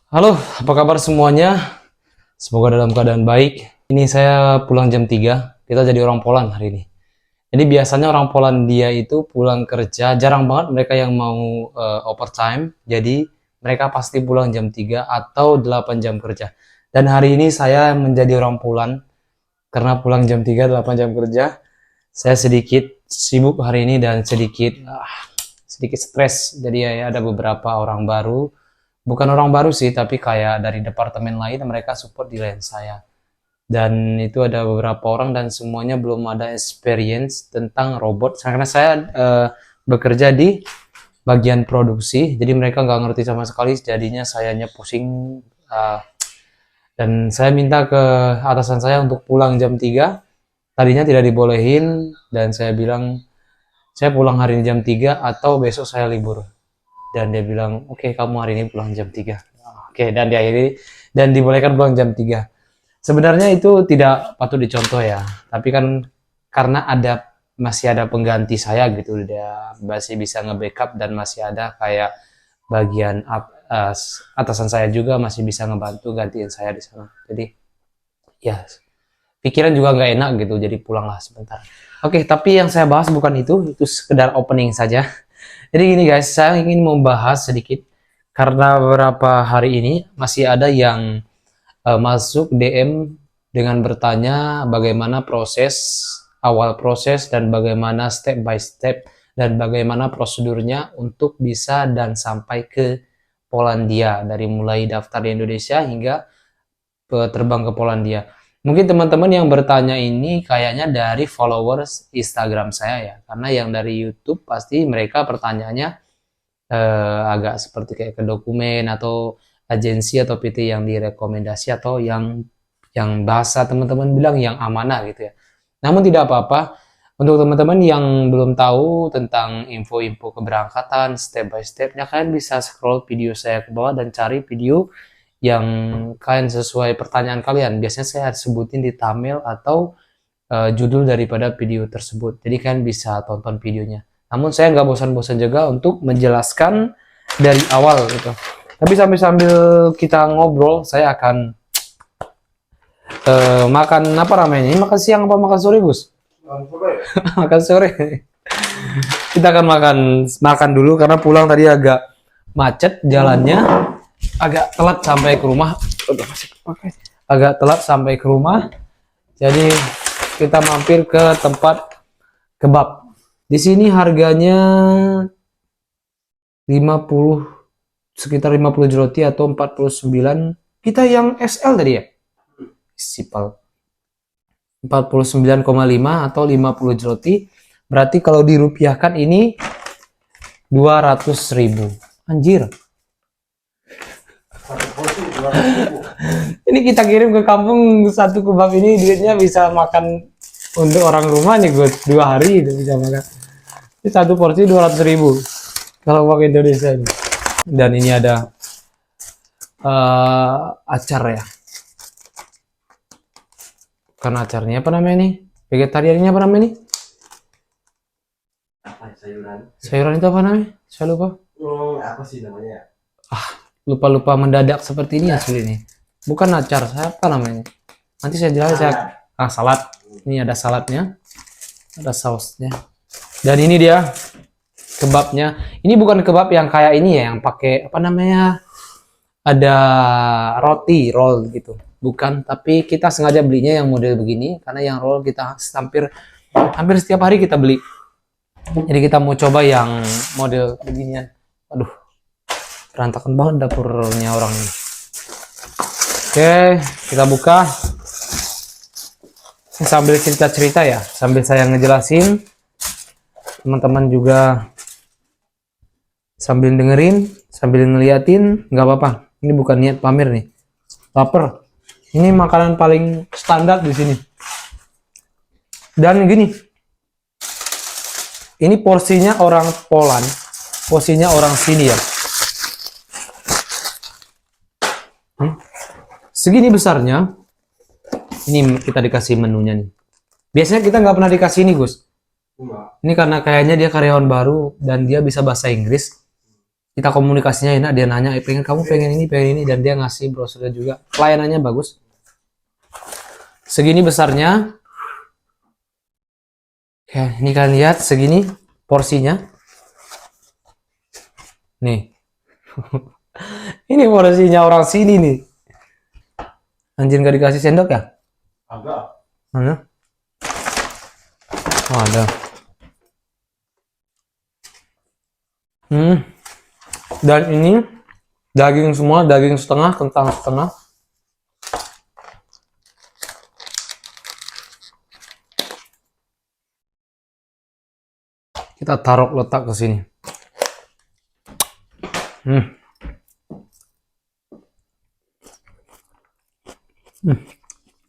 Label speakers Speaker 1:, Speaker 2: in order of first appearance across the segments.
Speaker 1: Halo, apa kabar semuanya? Semoga dalam keadaan baik. Ini saya pulang jam 3. Kita jadi orang Poland hari ini. Jadi biasanya orang Polandia itu pulang kerja, jarang banget mereka yang mau overtime. Jadi mereka pasti pulang jam 3 atau 8 jam kerja. Dan hari ini saya menjadi orang Poland karena pulang jam 3 8 jam kerja. Saya sedikit sibuk hari ini dan sedikit stres. Jadi ya ada beberapa orang baru, bukan orang baru sih, tapi kayak dari departemen lain mereka support di line saya. Dan itu ada beberapa orang dan semuanya belum ada experience tentang robot karena saya bekerja di bagian produksi, jadi mereka nggak ngerti sama sekali, jadinya sayanya pusing. eh, dan saya minta ke atasan saya untuk pulang jam 3. Tadinya tidak dibolehin dan saya bilang saya pulang hari ini jam 3 atau besok saya libur. Dan dia bilang, "Oke, kamu hari ini pulang jam 3." Oke, dan diakhiri dan dibolehkan pulang jam 3. Sebenarnya itu tidak patut dicontoh ya, tapi kan karena masih ada pengganti saya gitu, dia masih bisa nge-backup dan masih ada kayak bagian atasan saya juga masih bisa ngebantu gantiin saya di sana. Jadi ya pikiran juga nggak enak gitu, jadi pulanglah sebentar. Oke, tapi yang saya bahas bukan itu sekedar opening saja. Jadi gini guys, saya ingin membahas sedikit karena beberapa hari ini masih ada yang masuk DM dengan bertanya bagaimana awal proses dan bagaimana step by step dan bagaimana prosedurnya untuk bisa dan sampai ke Polandia, dari mulai daftar di Indonesia hingga terbang ke Polandia. Mungkin teman-teman yang bertanya ini kayaknya dari followers Instagram saya ya, karena yang dari YouTube pasti mereka pertanyaannya agak seperti kayak ke dokumen atau agensi atau PT yang direkomendasi atau yang bahasa teman-teman bilang yang amanah gitu ya. Namun tidak apa-apa, untuk teman-teman yang belum tahu tentang info-info keberangkatan step by stepnya, kalian bisa scroll video saya ke bawah dan cari video yang kalian sesuai pertanyaan kalian. Biasanya saya sebutin di thumbnail atau judul daripada video tersebut. Jadi kalian bisa tonton videonya. Namun saya nggak bosan-bosan juga untuk menjelaskan dari awal gitu. Tapi sambil kita ngobrol, saya akan makan apa namanya? Ini makan siang apa makan sore, Gus? Makan sore. Kita akan makan dulu karena pulang tadi agak macet jalannya, agak telat sampai ke rumah. Agak telat sampai ke rumah. Jadi kita mampir ke tempat kebab. Di sini harganya 50, sekitar 50 zloty atau 49. Kita yang SL tadi ya? Sipal. 49,5 atau 50 zloty. Berarti kalau dirupiahkan ini 200.000. Anjir. Ini kita kirim ke kampung, satu kebab ini duitnya bisa makan untuk orang rumah nih gue 2 hari itu bisa makan. Ini satu porsi 200.000 kalau uang Indonesia ini. Dan ini ada acar ya. Karena acarnya apa namanya nih? Vegetariannya apa namanya nih?
Speaker 2: Sayuran.
Speaker 1: Sayuran itu apa namanya? Saya lupa.
Speaker 2: Apa sih namanya?
Speaker 1: Lupa mendadak seperti ini asli nih. Bukan acar, apa namanya? Nanti saya jelasin. Salad. Ini ada saladnya, ada sausnya. Dan ini dia kebabnya. Ini bukan kebab yang kayak ini ya, yang pakai apa namanya? Ada roti roll gitu. Bukan, tapi kita sengaja belinya yang model begini karena yang roll kita hampir setiap hari kita beli. Jadi kita mau coba yang model beginian. Aduh, berantakan banget dapurnya orang ini. Oke, kita buka. Sambil cerita-cerita ya, sambil saya ngejelasin, teman-teman juga sambil dengerin, sambil ngeliatin, nggak apa-apa. Ini bukan niat pamer nih, lapar. Ini makanan paling standar di sini. Dan gini, ini porsinya orang Poland, porsinya orang sini ya. Segini besarnya. Ini kita dikasih menunya nih. Biasanya kita nggak pernah dikasih ini, Gus. Ini karena kayaknya dia karyawan baru dan dia bisa bahasa Inggris. Kita komunikasinya enak, dia nanya, pengen kamu pengen ini, dan dia ngasih brosurnya juga. Pelayanannya bagus. Segini besarnya. Ya, ini kalian lihat segini porsinya. Nih. Ini porsinya orang sini nih. Anjir gak dikasih sendok ya?
Speaker 2: Agak.
Speaker 1: Mana? Oh, ada. Dan ini daging semua, daging setengah, kentang setengah. Kita taruh letak ke sini.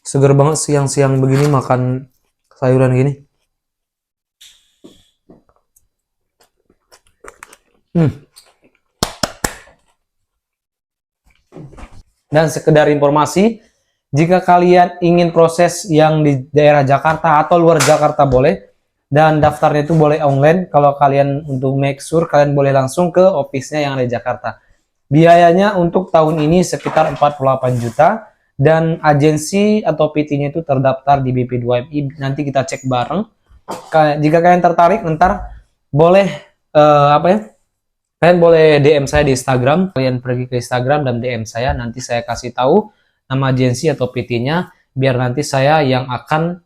Speaker 1: Seger banget siang-siang begini makan sayuran gini. Dan sekedar informasi, jika kalian ingin proses yang di daerah Jakarta atau luar Jakarta boleh, dan daftarnya itu boleh online. Kalau kalian untuk make sure, kalian boleh langsung ke office-nya yang ada di Jakarta. Biayanya untuk tahun ini sekitar 48 juta, dan agensi atau PT-nya itu terdaftar di BP2MI. Nanti kita cek bareng. Jika kalian tertarik, ntar boleh kalian boleh DM saya di Instagram. Kalian pergi ke Instagram dan DM saya. Nanti saya kasih tahu nama agensi atau PT-nya, biar nanti saya yang akan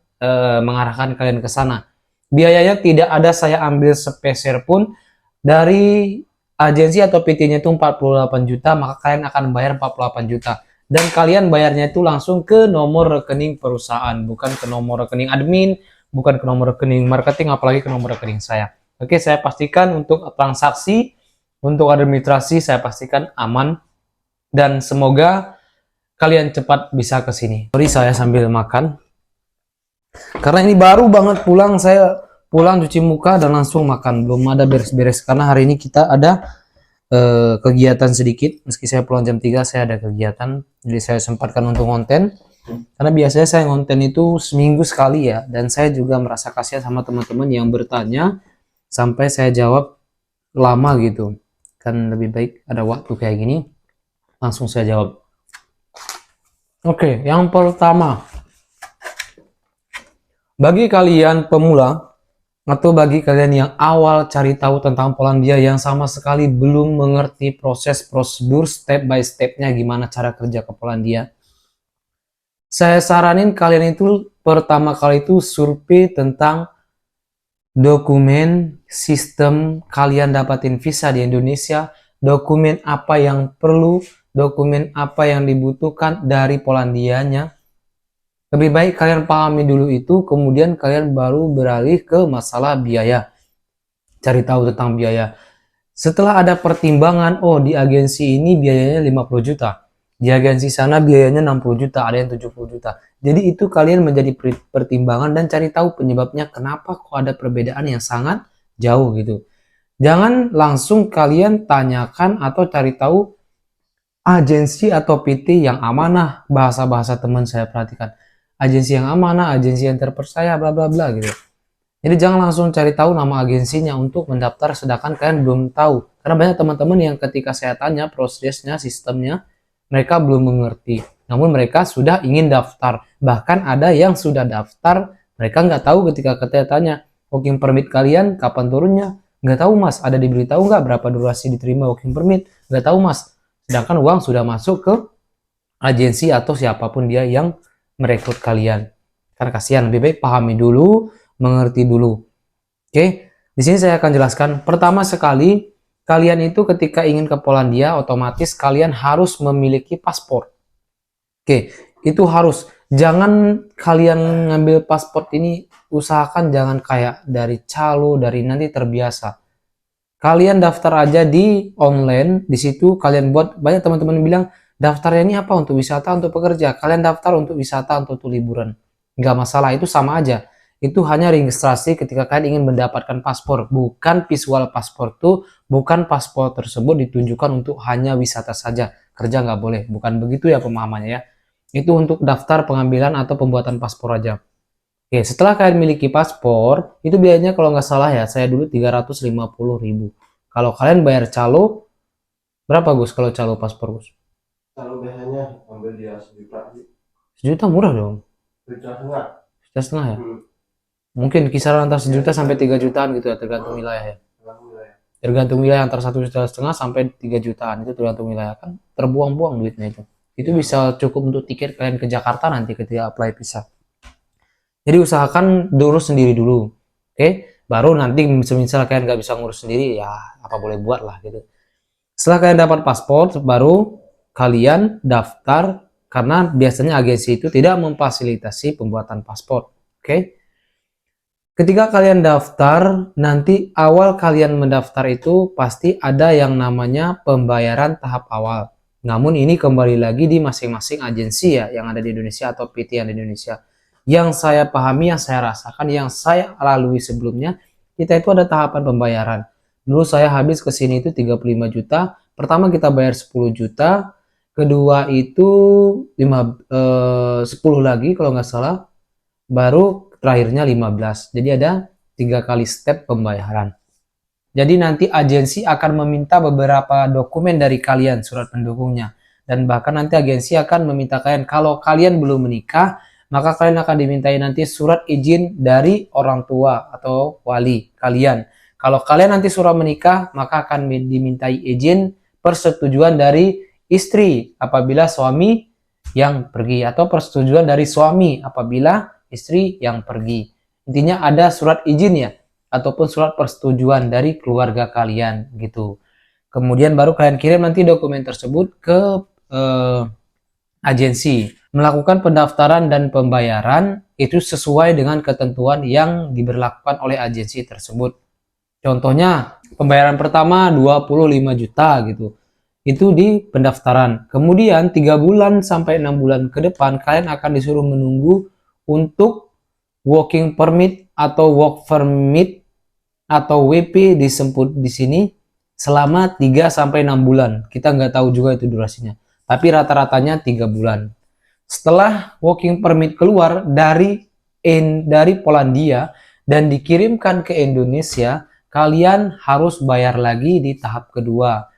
Speaker 1: mengarahkan kalian ke sana. Biayanya tidak ada saya ambil sepeser pun. Dari agensi atau PT-nya itu 48 juta, maka kalian akan bayar 48 juta. Dan kalian bayarnya itu langsung ke nomor rekening perusahaan, bukan ke nomor rekening admin, bukan ke nomor rekening marketing, apalagi ke nomor rekening saya. Oke, saya pastikan untuk transaksi, untuk administrasi saya pastikan aman, dan semoga kalian cepat bisa ke sini. Sorry saya sambil makan. Karena ini baru banget pulang, saya pulang cuci muka dan langsung makan, belum ada beres-beres karena hari ini kita ada kegiatan sedikit. Meski saya pulang jam 3, saya ada kegiatan, jadi saya sempatkan untuk konten. Karena biasanya saya konten itu seminggu sekali ya, dan saya juga merasa kasihan sama teman-teman yang bertanya sampai saya jawab lama gitu. Kan lebih baik ada waktu kayak gini, langsung saya jawab. Oke, yang pertama, bagi kalian pemula atau bagi kalian yang awal cari tahu tentang Polandia, yang sama sekali belum mengerti proses prosedur step by stepnya gimana cara kerja ke Polandia, saya saranin kalian itu pertama kali itu survei tentang dokumen sistem kalian dapatin visa di Indonesia, dokumen apa yang perlu, dokumen apa yang dibutuhkan dari Polandianya. Lebih baik kalian pahami dulu itu, kemudian kalian baru beralih ke masalah biaya. Cari tahu tentang biaya. Setelah ada pertimbangan, oh di agensi ini biayanya 50 juta. Di agensi sana biayanya 60 juta, ada yang 70 juta. Jadi itu kalian menjadi pertimbangan dan cari tahu penyebabnya kenapa kok ada perbedaan yang sangat jauh gitu. Jangan langsung kalian tanyakan atau cari tahu agensi atau PT yang amanah. Bahasa-bahasa teman saya perhatikan. Agensi yang amanah, agensi yang terpercaya, bla bla bla gitu. Jadi jangan langsung cari tahu nama agensinya untuk mendaftar sedangkan kalian belum tahu. Karena banyak teman-teman yang ketika saya tanya prosesnya, sistemnya, mereka belum mengerti. Namun mereka sudah ingin daftar. Bahkan ada yang sudah daftar, mereka nggak tahu ketika kita tanya, working permit kalian kapan turunnya? Nggak tahu mas, ada diberitahu nggak berapa durasi diterima working permit? Nggak tahu mas. Sedangkan uang sudah masuk ke agensi atau siapapun dia yang merekrut kalian. Karena kasihan, lebih baik pahami dulu, mengerti dulu. Oke, di sini saya akan jelaskan. Pertama sekali, kalian itu ketika ingin ke Polandia, otomatis kalian harus memiliki paspor. Oke, itu harus. Jangan kalian ngambil paspor ini, usahakan jangan kayak dari calo, dari nanti terbiasa. Kalian daftar aja di online, di situ kalian buat, banyak teman-teman bilang, daftarnya ini apa? Untuk wisata, untuk pekerja. Kalian daftar untuk wisata, untuk liburan. Nggak masalah, itu sama aja. Itu hanya registrasi ketika kalian ingin mendapatkan paspor. Bukan visual paspor tuh, bukan paspor tersebut ditunjukkan untuk hanya wisata saja. Kerja nggak boleh. Bukan begitu ya pemahamannya ya. Itu untuk daftar pengambilan atau pembuatan paspor aja. Oke, setelah kalian miliki paspor, itu biayanya kalau nggak salah ya, saya dulu 350.000. Kalau kalian bayar calo, Berapa Gus kalau calo paspor Gus?
Speaker 2: Kalau biasanya ambil dia 1 juta sih.
Speaker 1: 1 juta murah dong.
Speaker 2: 1,5 juta.
Speaker 1: 1,5 juta ya?
Speaker 2: Hmm.
Speaker 1: Mungkin kisaran antara 1 juta
Speaker 2: Iya,
Speaker 1: sampai 3 jutaan gitu ya, tergantung wilayah ya.
Speaker 2: Alhamdulillah ya.
Speaker 1: Tergantung wilayah antara 1,5 juta sampai 3 jutaan, itu tergantung wilayah, kan terbuang-buang duitnya itu. Itu bisa cukup untuk tiket kalian ke Jakarta nanti ketika apply visa. Jadi usahakan urus sendiri dulu, oke? Baru nanti semisal kalian nggak bisa ngurus sendiri, ya apa boleh buat lah gitu. Setelah kalian dapat paspor, baru kalian daftar, karena biasanya agensi itu tidak memfasilitasi pembuatan paspor, oke? Ketika kalian daftar, nanti awal kalian mendaftar itu pasti ada yang namanya pembayaran tahap awal. Namun ini kembali lagi di masing-masing agensi ya, yang ada di Indonesia atau PT yang di Indonesia. Yang saya pahami, yang saya rasakan, yang saya lalui sebelumnya, kita itu ada tahapan pembayaran. Dulu saya habis ke sini itu 35 juta. Pertama kita bayar 10 juta, kedua itu 10 lagi kalau nggak salah, baru terakhirnya 15. Jadi ada 3 kali step pembayaran. Jadi nanti agensi akan meminta beberapa dokumen dari kalian, surat pendukungnya. Dan bahkan nanti agensi akan meminta kalian, kalau kalian belum menikah, maka kalian akan dimintai nanti surat izin dari orang tua atau wali kalian. Kalau kalian nanti surat menikah, maka akan dimintai izin persetujuan dari istri apabila suami yang pergi, atau persetujuan dari suami apabila istri yang pergi. Intinya ada surat izin ya, ataupun surat persetujuan dari keluarga kalian gitu. Kemudian baru kalian kirim nanti dokumen tersebut ke agensi. Melakukan pendaftaran dan pembayaran itu sesuai dengan ketentuan yang diberlakukan oleh agensi tersebut. Contohnya pembayaran pertama 25 juta gitu. Itu di pendaftaran. Kemudian 3 bulan sampai 6 bulan ke depan kalian akan disuruh menunggu untuk working permit atau work permit atau WP disebut di sini selama 3 sampai 6 bulan. Kita nggak tahu juga itu durasinya. Tapi rata-ratanya 3 bulan. Setelah working permit keluar dari Polandia dan dikirimkan ke Indonesia, kalian harus bayar lagi di tahap kedua.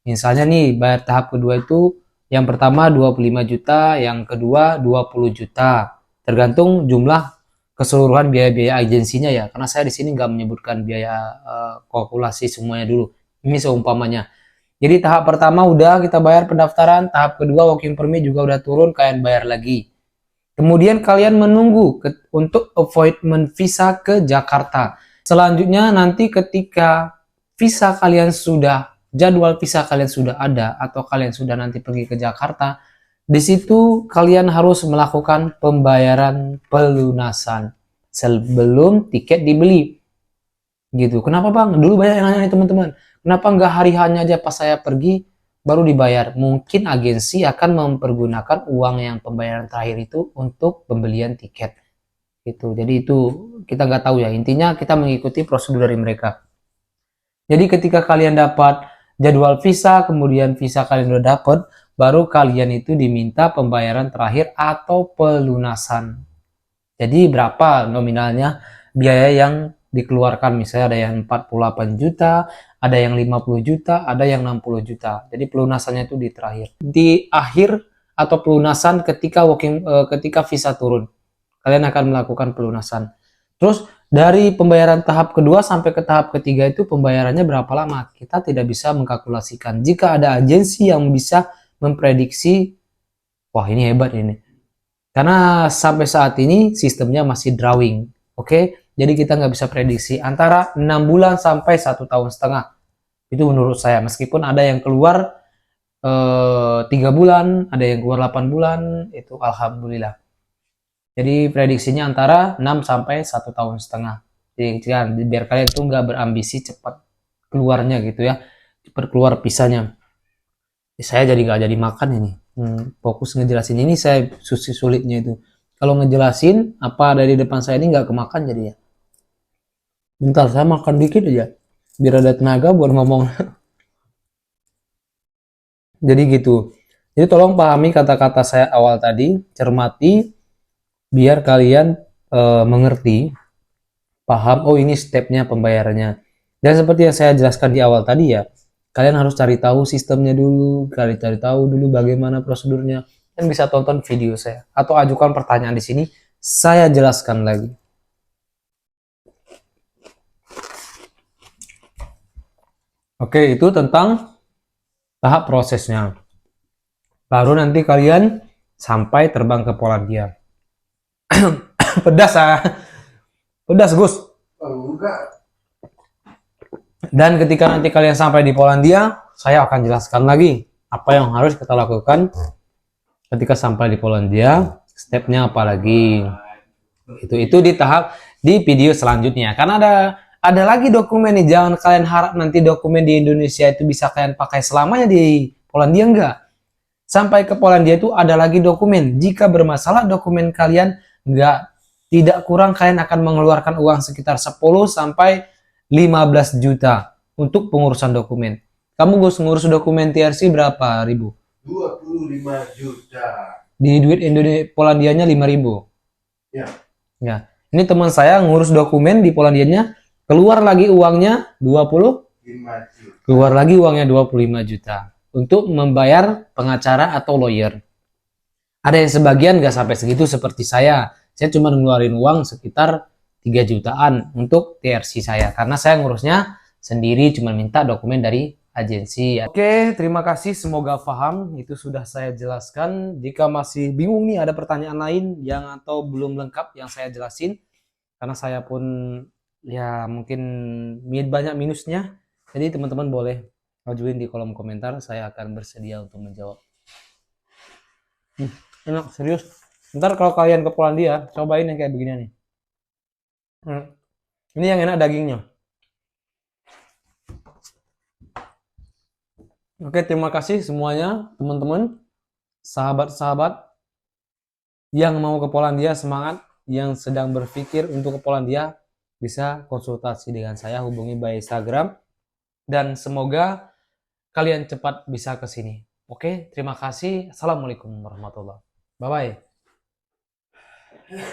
Speaker 1: Misalnya nih, bayar tahap kedua itu yang pertama 25 juta, yang kedua 20 juta. Tergantung jumlah keseluruhan biaya-biaya agensinya ya. Karena saya di sini nggak menyebutkan biaya kalkulasi semuanya dulu. Ini seumpamanya. Jadi tahap pertama udah kita bayar pendaftaran, tahap kedua working permit juga udah turun, kalian bayar lagi. Kemudian kalian menunggu untuk appointment visa ke Jakarta. Selanjutnya nanti ketika jadwal visa kalian sudah ada atau kalian sudah nanti pergi ke Jakarta, di situ kalian harus melakukan pembayaran pelunasan sebelum tiket dibeli. Gitu. Kenapa Bang? Dulu banyak yang nanya nih teman-teman. Kenapa nggak hari hanya aja pas saya pergi baru dibayar? Mungkin agensi akan mempergunakan uang yang pembayaran terakhir itu untuk pembelian tiket. Gitu. Jadi itu kita nggak tahu ya. Intinya kita mengikuti prosedur dari mereka. Jadi ketika kalian dapat jadwal visa, kemudian visa kalian udah dapat, baru kalian itu diminta pembayaran terakhir atau pelunasan. Jadi berapa nominalnya biaya yang dikeluarkan, misalnya ada yang 48 juta, ada yang 50 juta, ada yang 60 juta. Jadi pelunasannya itu di terakhir. Di akhir atau pelunasan ketika visa turun. Kalian akan melakukan pelunasan. Terus dari pembayaran tahap kedua sampai ke tahap ketiga itu pembayarannya berapa lama? Kita tidak bisa mengkalkulasikan. Jika ada agensi yang bisa memprediksi, wah ini hebat ini. Karena sampai saat ini sistemnya masih drawing. Oke, jadi kita nggak bisa prediksi antara 6 bulan sampai 1,5 tahun. Itu menurut saya, meskipun ada yang keluar 3 bulan, ada yang keluar 8 bulan, itu alhamdulillah. Jadi prediksinya antara 6 sampai 1,5 tahun. Jadi biar kalian tuh nggak berambisi cepat keluarnya gitu ya, cepat keluar pisahnya. Saya jadi nggak jadi makan ini. Fokus ngejelasin ini saya sulitnya itu. Kalau ngejelasin apa ada di depan saya ini nggak kemakan jadi ya. Bentar saya makan dikit aja biar ada tenaga buat ngomong. Jadi gitu. Jadi tolong pahami kata-kata saya awal tadi, cermati biar kalian mengerti, paham. Oh ini stepnya pembayarannya. Dan seperti yang saya jelaskan di awal tadi ya, Kalian harus cari tahu sistemnya dulu, cari tahu dulu bagaimana prosedurnya. Dan bisa tonton video saya atau ajukan pertanyaan di sini, saya jelaskan lagi. Oke, itu tentang tahap prosesnya. Baru nanti kalian sampai terbang ke Polandia. Pedas ah. Pedas, Gus.
Speaker 2: Enggak.
Speaker 1: Dan ketika nanti kalian sampai di Polandia, saya akan jelaskan lagi apa yang harus kita lakukan ketika sampai di Polandia, stepnya apa lagi. Itu di video selanjutnya. Karena ada lagi dokumen nih, jangan kalian harap nanti dokumen di Indonesia itu bisa kalian pakai selamanya di Polandia, enggak. Sampai ke Polandia itu ada lagi dokumen. Jika bermasalah dokumen kalian, tidak kurang kalian akan mengeluarkan uang sekitar 10 sampai 15 juta untuk pengurusan dokumen. Kamu Gus ngurus dokumen TRC berapa ribu?
Speaker 2: 25 juta.
Speaker 1: Di duit Indonesia Polandianya 5.000.
Speaker 2: Ya.
Speaker 1: Ya. Ini teman saya ngurus dokumen di Polandianya, keluar lagi uangnya 20,
Speaker 2: 5 juta.
Speaker 1: keluar lagi uangnya 25 juta untuk membayar pengacara atau lawyer. Ada yang sebagian nggak sampai segitu seperti saya. Saya cuma ngeluarin uang sekitar 3 jutaan untuk TRC saya karena saya ngurusnya sendiri, cuma minta dokumen dari agensi. Oke, terima kasih, semoga paham. Itu sudah saya jelaskan. Jika masih bingung nih, ada pertanyaan lain yang atau belum lengkap yang saya jelasin, karena saya pun ya mungkin banyak minusnya, jadi teman-teman boleh ajuin di kolom komentar, saya akan bersedia untuk menjawab. Enak, serius. Ntar kalau kalian ke Polandia, cobain yang kayak begini nih. Ini yang enak dagingnya. Oke, terima kasih semuanya, teman-teman, sahabat-sahabat yang mau ke Polandia, semangat. Yang sedang berpikir untuk ke Polandia, bisa konsultasi dengan saya, hubungi by Instagram. Dan semoga kalian cepat bisa ke sini. Oke, terima kasih. Assalamualaikum warahmatullahi wabarakatuh. Bye-bye.